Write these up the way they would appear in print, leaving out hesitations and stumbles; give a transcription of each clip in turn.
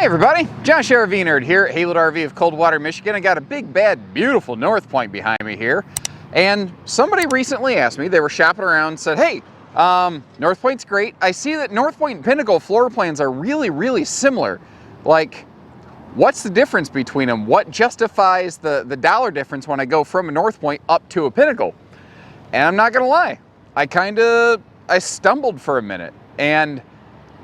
Hey everybody, Josh RV Nerd here at Haylett RV of Coldwater, Michigan. I got a big, bad, beautiful North Point behind me here. And somebody recently asked me, they were shopping around and said, hey, North Point's great. I see that North Point and Pinnacle floor plans are really similar. Like, what's the difference between them? What justifies the dollar difference when I go from a North Point up to a Pinnacle? And I'm not gonna lie, I stumbled for a minute and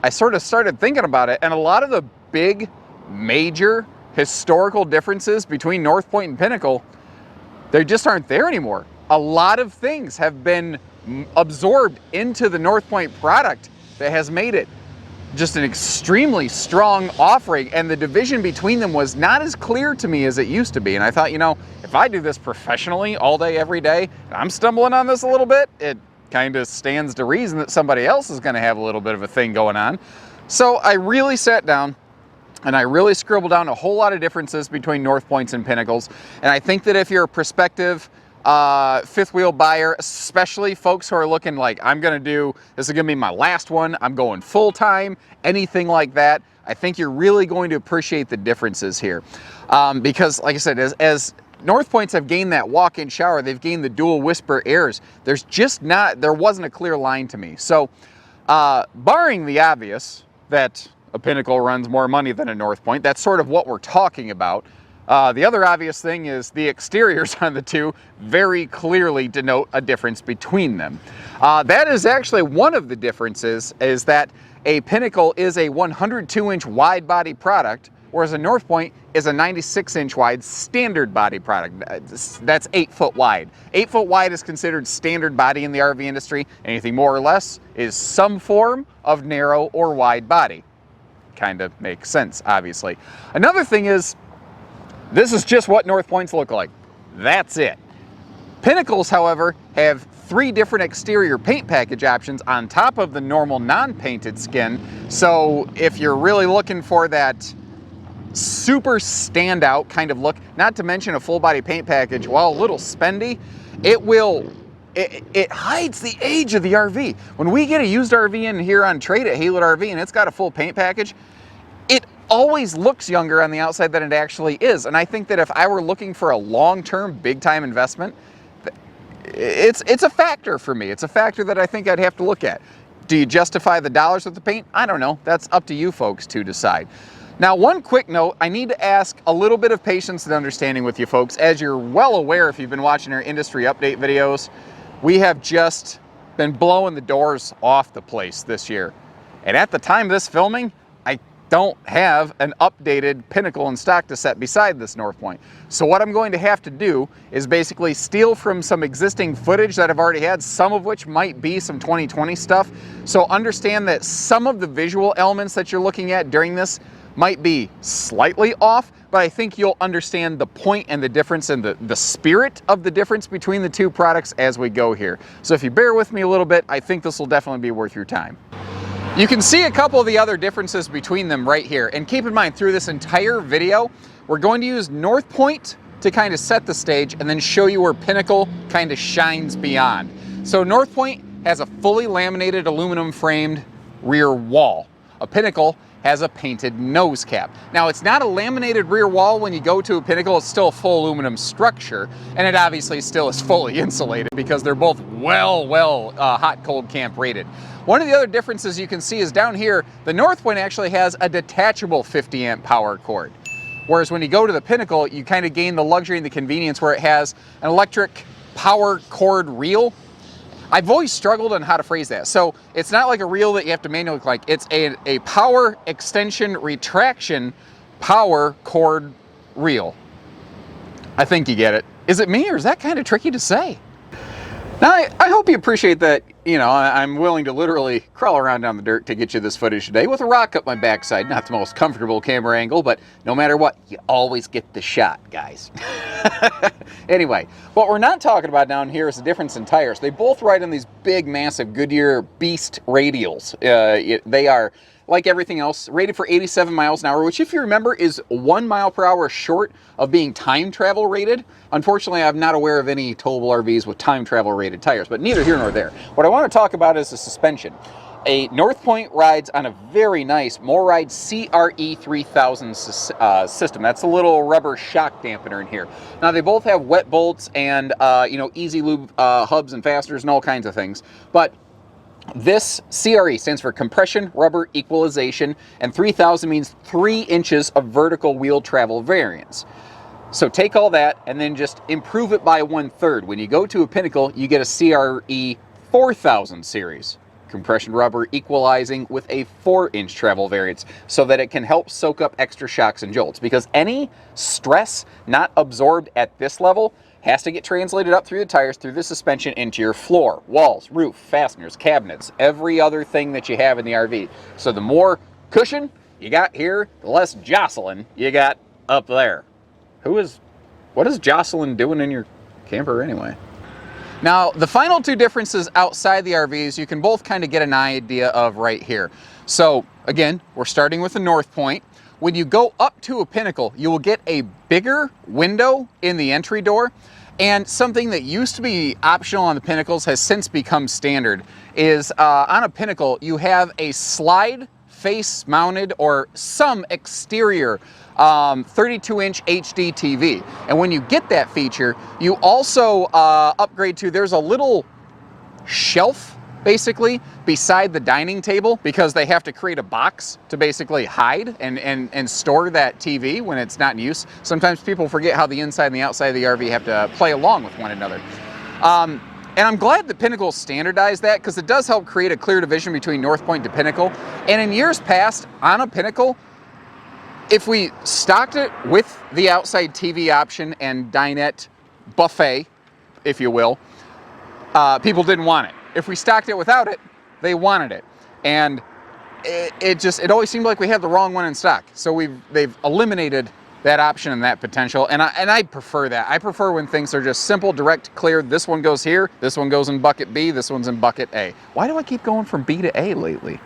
I sort of started thinking about it, and a lot of the big, major historical differences between North Point and Pinnacle, they just aren't there anymore. A lot of things have been absorbed into the North Point product that has made it just an extremely strong offering, and the division between them was not as clear to me as it used to be. And I thought, you know, if I do this professionally all day, every day, and I'm stumbling on this a little bit, it kind of stands to reason that somebody else is going to have a little bit of a thing going on. So I really sat down and I really scribbled down a whole lot of differences between North Points and Pinnacles. And I think that if you're a prospective fifth wheel buyer, especially folks who are looking like, this is gonna be my last one, I'm going full time, anything like that, I think you're really going to appreciate the differences here. Because like I said, as North Points have gained that walk-in shower, they've gained the dual whisper airs, there wasn't a clear line to me. So barring the obvious that a Pinnacle runs more money than a North Point, that's sort of what we're talking about. The other obvious thing is the exteriors on the two very clearly denote a difference between them. That is actually one of the differences, is that a Pinnacle is a 102-inch wide body product, whereas a North Point is a 96-inch wide standard body product. That's 8 foot wide. 8 foot wide is considered standard body in the RV industry. Anything more or less is some form of narrow or wide body. Kind of makes sense, obviously. Another thing is, this is just what North Points look like. That's it. Pinnacles, however, have 3 different exterior paint package options on top of the normal non-painted skin. So if you're really looking for that super standout kind of look, not to mention a full body paint package, while a little spendy, it hides the age of the RV. When we get a used RV in here on trade at Haylett RV and it's got a full paint package, it always looks younger on the outside than it actually is. And I think that if I were looking for a long-term, big-time investment, it's a factor for me. It's a factor that I think I'd have to look at. Do you justify the dollars with the paint? I don't know. That's up to you folks to decide. Now, one quick note, I need to ask a little bit of patience and understanding with you folks. As you're well aware, if you've been watching our industry update videos, we have just been blowing the doors off the place this year. And at the time of this filming, I don't have an updated Pinnacle in stock to set beside this North Point. So what I'm going to have to do is basically steal from some existing footage that I've already had, some of which might be some 2020 stuff. So understand that some of the visual elements that you're looking at during this might be slightly off, but I think you'll understand the point and the difference and the spirit of the difference between the two products as we go here. So if you bear with me a little bit, I think this will definitely be worth your time. You can see a couple of the other differences between them right here. And keep in mind, through this entire video, we're going to use North Point to kind of set the stage and then show you where Pinnacle kind of shines beyond. So North Point has a fully laminated aluminum framed rear wall. A Pinnacle has a painted nose cap. Now, it's not a laminated rear wall when you go to a Pinnacle, it's still a full aluminum structure, and it obviously still is fully insulated because they're both well hot cold camp rated. One of the other differences you can see is down here, the North Point actually has a detachable 50 amp power cord. Whereas when you go to the Pinnacle, you kind of gain the luxury and the convenience where it has an electric power cord reel. I've always struggled on how to phrase that. So it's not like a reel that you have to manually click. It's a power extension retraction power cord reel. I think you get it. Is it me, or is that kind of tricky to say? Now, I hope you appreciate that, you know, I'm willing to literally crawl around down the dirt to get you this footage today with a rock up my backside. Not the most comfortable camera angle, but no matter what, you always get the shot, guys. Anyway, what we're not talking about down here is the difference in tires. They both ride on these big, massive Goodyear Beast radials. They are, like everything else, rated for 87 miles an hour, which, if you remember, is 1 mile per hour short of being time travel rated. Unfortunately, I'm not aware of any towable RVs with time travel rated tires, but neither here nor there. What I want to talk about is the suspension. A North Point rides on a very nice MORryde CRE 3000 system. That's a little rubber shock dampener in here. Now they both have wet bolts and easy lube hubs and fasteners and all kinds of things. But this CRE stands for compression rubber equalization, and 3000 means 3 inches of vertical wheel travel variance. So take all that and then just improve it by 1/3. When you go to a Pinnacle, you get a CRE 4000 series. Compression rubber equalizing with a 4-inch travel variance so that it can help soak up extra shocks and jolts, because any stress not absorbed at this level has to get translated up through the tires, through the suspension, into your floor, walls, roof, fasteners, cabinets, every other thing that you have in the RV. So the more cushion you got here, the less jostling you got up there. What is Jocelyn doing in your camper anyway? Now, the final two differences outside the RVs, you can both kind of get an idea of right here. So again, we're starting with the North Point. When you go up to a Pinnacle, you will get a bigger window in the entry door. And something that used to be optional on the Pinnacles has since become standard is on a Pinnacle, you have a slide face mounted or some exterior 32-inch HD TV. And when you get that feature, you also upgrade to, there's a little shelf basically beside the dining table, because they have to create a box to basically hide and store that TV when it's not in use. Sometimes people forget how the inside and the outside of the RV have to play along with one another. And I'm glad that Pinnacle standardized that, because it does help create a clear division between North Point to Pinnacle. And in years past, on a Pinnacle, if we stocked it with the outside TV option and dinette buffet, if you will, people didn't want it. If we stocked it without it, they wanted it. And it always seemed like we had the wrong one in stock. So they've eliminated that option and that potential, and I prefer that. I prefer when things are just simple, direct, clear. This one goes here, this one goes in bucket B, this one's in bucket A. Why do I keep going from B to A lately?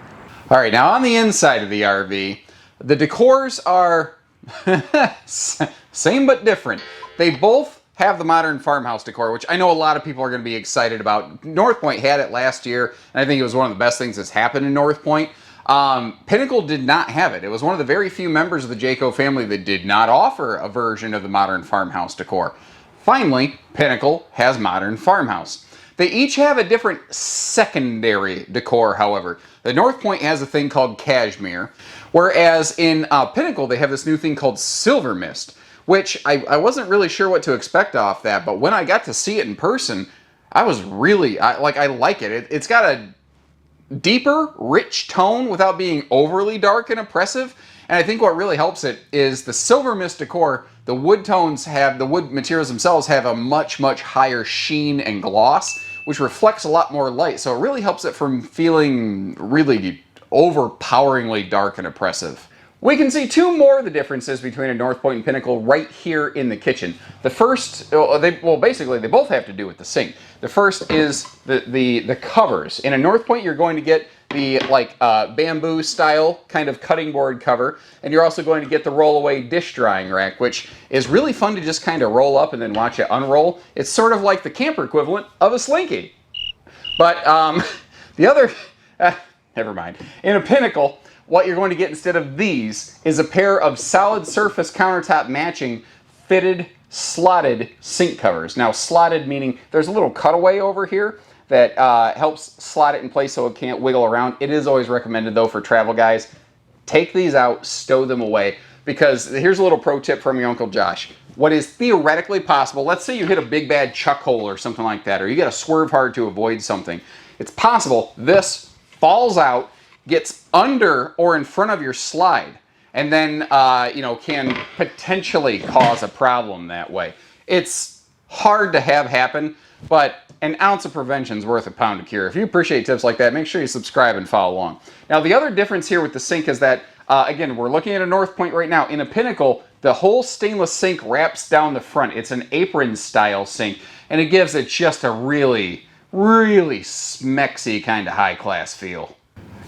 All right, now on the inside of the RV, the decors are same but different. They both have the modern farmhouse decor, which I know a lot of people are going to be excited about. North Point had it last year, and I think it was one of the best things that's happened in North Point. Pinnacle did not have it. It was one of the very few members of the Jayco family that did not offer a version of the modern farmhouse decor. Finally, Pinnacle has modern farmhouse. They each have a different secondary decor, however. The North Point has a thing called cashmere, whereas in Pinnacle they have this new thing called silver mist, which I wasn't really sure what to expect off that, but when I got to see it in person, I was really, I like it. It's got a deeper, rich tone without being overly dark and oppressive. And I think what really helps it is the silver mist decor. The wood tones have, the wood materials themselves have a much, much higher sheen and gloss, which reflects a lot more light. So it really helps it from feeling really overpoweringly dark and oppressive. We can see two more of the differences between a North Point and Pinnacle right here in the kitchen. The first, basically they both have to do with the sink. The first is the covers. In a North Point, you're going to get the bamboo style kind of cutting board cover, and you're also going to get the rollaway dish drying rack, which is really fun to just kind of roll up and then watch it unroll. It's sort of like the camper equivalent of a Slinky. But the other, never mind. In a Pinnacle, what you're going to get instead of these is a pair of solid surface countertop matching fitted slotted sink covers. Now slotted meaning there's a little cutaway over here that helps slot it in place so it can't wiggle around. It is always recommended though for travel guys, take these out, stow them away, because here's a little pro tip from your Uncle Josh. What is theoretically possible, let's say you hit a big bad chuck hole or something like that, or you got to swerve hard to avoid something. It's possible this falls out, gets under or in front of your slide, and then can potentially cause a problem that way. It's hard to have happen, but an ounce of prevention is worth a pound of cure. If you appreciate tips like that, make sure you subscribe and follow along. Now the other difference here with the sink is that again, we're looking at a North Point right now. In a Pinnacle, the whole stainless sink wraps down the front. It's an apron style sink, and it gives it just a really, really smexy kind of high class feel.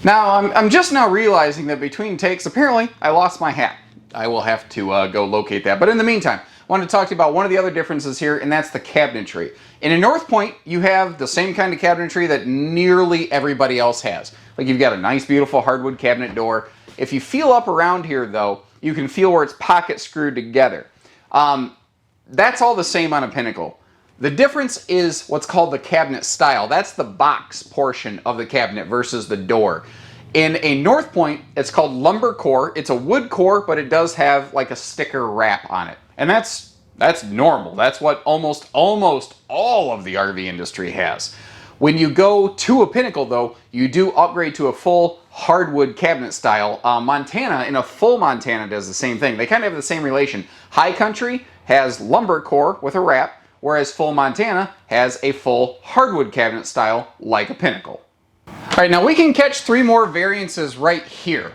Now, I'm just now realizing that between takes, apparently, I lost my hat. I will have to go locate that. But in the meantime, I wanted to talk to you about one of the other differences here, and that's the cabinetry. In a North Point, you have the same kind of cabinetry that nearly everybody else has. Like you've got a nice, beautiful hardwood cabinet door. If you feel up around here though, you can feel where it's pocket screwed together. That's all the same on a Pinnacle. The difference is what's called the cabinet style. That's the box portion of the cabinet versus the door. In a North Point, it's called lumber core. It's a wood core, but it does have like a sticker wrap on it. And that's normal. That's what almost all of the RV industry has. When you go to a Pinnacle though, you do upgrade to a full hardwood cabinet style. Montana, in a full Montana, does the same thing. They kind of have the same relation. High Country has lumber core with a wrap, whereas full Montana has a full hardwood cabinet style like a Pinnacle. All right, now we can catch 3 more variances right here.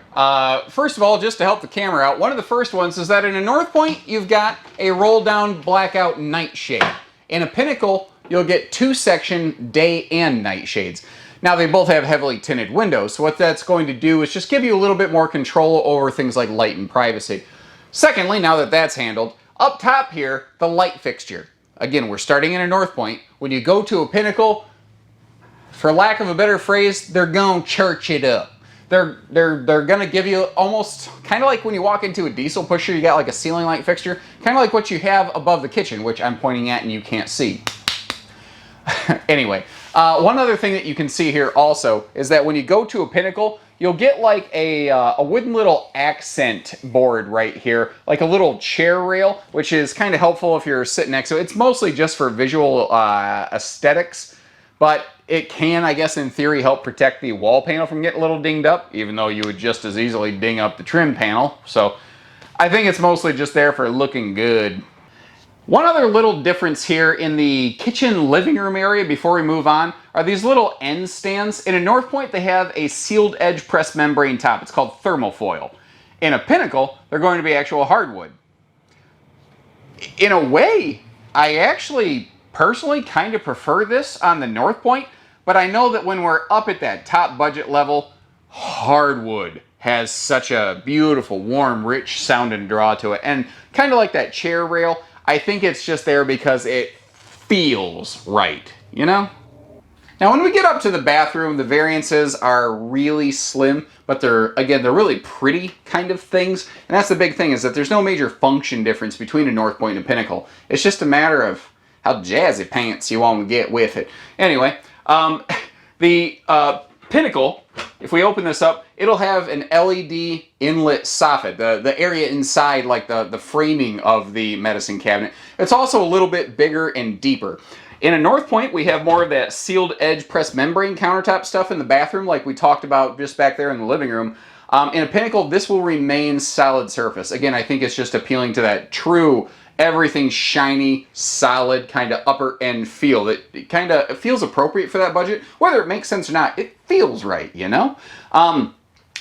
First of all, just to help the camera out, one of the first ones is that in a North Point, you've got a roll-down blackout night shade. In a Pinnacle, you'll get 2-section day and night shades. Now, they both have heavily tinted windows, so what that's going to do is just give you a little bit more control over things like light and privacy. Secondly, now that that's handled, up top here, the light fixture. Again, we're starting in a North Point. When you go to a Pinnacle, for lack of a better phrase, they're gonna church it up. They're gonna give you almost kind of like when you walk into a diesel pusher, you got like a ceiling light fixture, kind of like what you have above the kitchen, which I'm pointing at and you can't see. Anyway, one other thing that you can see here also is that when you go to a Pinnacle, you'll get like a wooden little accent board right here, like a little chair rail, which is kind of helpful if you're sitting next to it. It's mostly just for visual aesthetics, but it can, I guess, in theory, help protect the wall panel from getting a little dinged up, even though you would just as easily ding up the trim panel. So I think it's mostly just there for looking good. One other little difference here in the kitchen living room area before we move on are these little end stands. In a North Point, they have a sealed edge pressed membrane top. It's called thermofoil. In a Pinnacle, they're going to be actual hardwood. In a way, I actually personally kind of prefer this on the North Point, but I know that when we're up at that top budget level, hardwood has such a beautiful, warm, rich sound and draw to it. And kind of like that chair rail, I think it's just there because it feels right, you know? Now when we get up to the bathroom, the variances are really slim, but they're really pretty kind of things. And that's the big thing, is that there's no major function difference between a North Point and a Pinnacle. It's just a matter of how jazzy pants you want to get with it. Anyway, the Pinnacle, if we open this up, it'll have an LED inlet soffit, the area inside, like the framing of the medicine cabinet. It's also a little bit bigger and deeper. In a North Point, we have more of that sealed edge pressed membrane countertop stuff in the bathroom, like we talked about just back there in the living room. In a Pinnacle, this will remain solid surface. Again, I think it's just appealing to that true, everything shiny, solid, kind of upper end feel. It kind of feels appropriate for that budget. Whether it makes sense or not, it feels right, you know?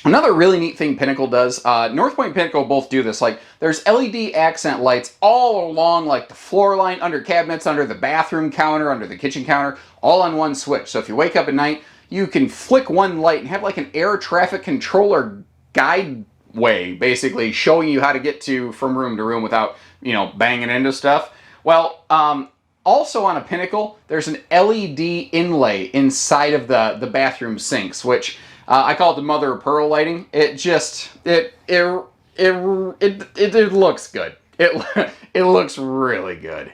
Another really neat thing Pinnacle does, North Point and Pinnacle both do this, like there's LED accent lights all along like the floor line, under cabinets, under the bathroom counter, under the kitchen counter, all on one switch. So if you wake up at night, you can flick one light and have like an air traffic controller guide way, basically showing you how to get from room to room without, you know, banging into stuff. Well, also on a Pinnacle, there's an LED inlay inside of the bathroom sinks, which I call it the mother of pearl lighting. It looks good. It looks really good.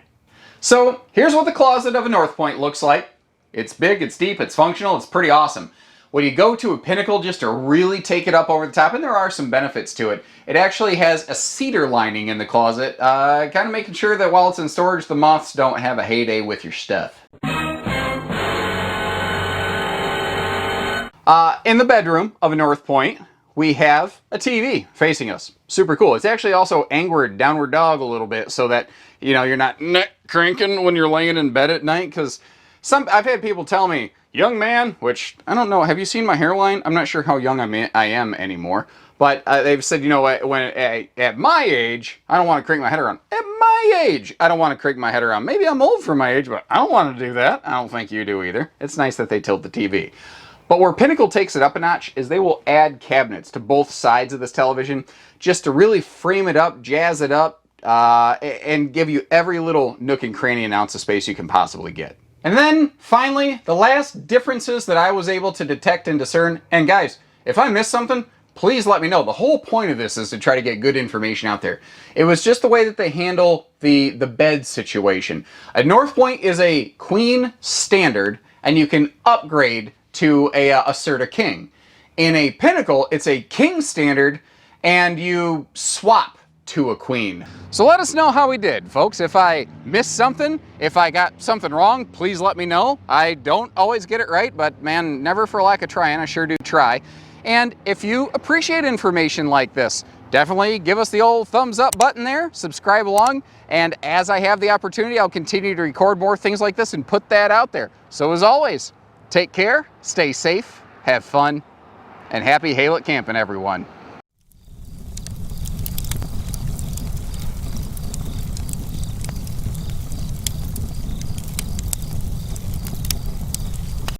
So here's what the closet of a North Point looks like. It's big, it's deep, it's functional, it's pretty awesome. When you go to a Pinnacle, just to really take it up over the top, and there are some benefits to it, it actually has a cedar lining in the closet, kind of making sure that while it's in storage, the moths don't have a heyday with your stuff. In the bedroom of a North Point, we have a TV facing us. Super cool. It's actually also angled downward dog a little bit so that, you know, you're not neck cranking when you're laying in bed at night, because I've had people tell me, young man, which I don't know, have you seen my hairline? I'm not sure how young I am anymore, but they've said, you know what, at my age, I don't want to crank my head around. At my age, I don't want to crank my head around. Maybe I'm old for my age, but I don't want to do that. I don't think you do either. It's nice that they tilt the TV. But where Pinnacle takes it up a notch is they will add cabinets to both sides of this television just to really frame it up, jazz it up, and give you every little nook and cranny and ounce of space you can possibly get. And then finally, the last differences that I was able to detect and discern, and guys, if I missed something, please let me know. The whole point of this is to try to get good information out there. It was just the way that they handle the bed situation. A North Point is a queen standard, and you can upgrade to a Serta King. In a Pinnacle, it's a king standard, and you swap to a queen. So let us know how we did, folks. If I missed something, if I got something wrong, please let me know. I don't always get it right, but man, never for lack of trying. I sure do try. And if you appreciate information like this, definitely give us the old thumbs up button there, subscribe along, and as I have the opportunity, I'll continue to record more things like this and put that out there. So as always, take care, stay safe, have fun, and happy Haylett camping, everyone.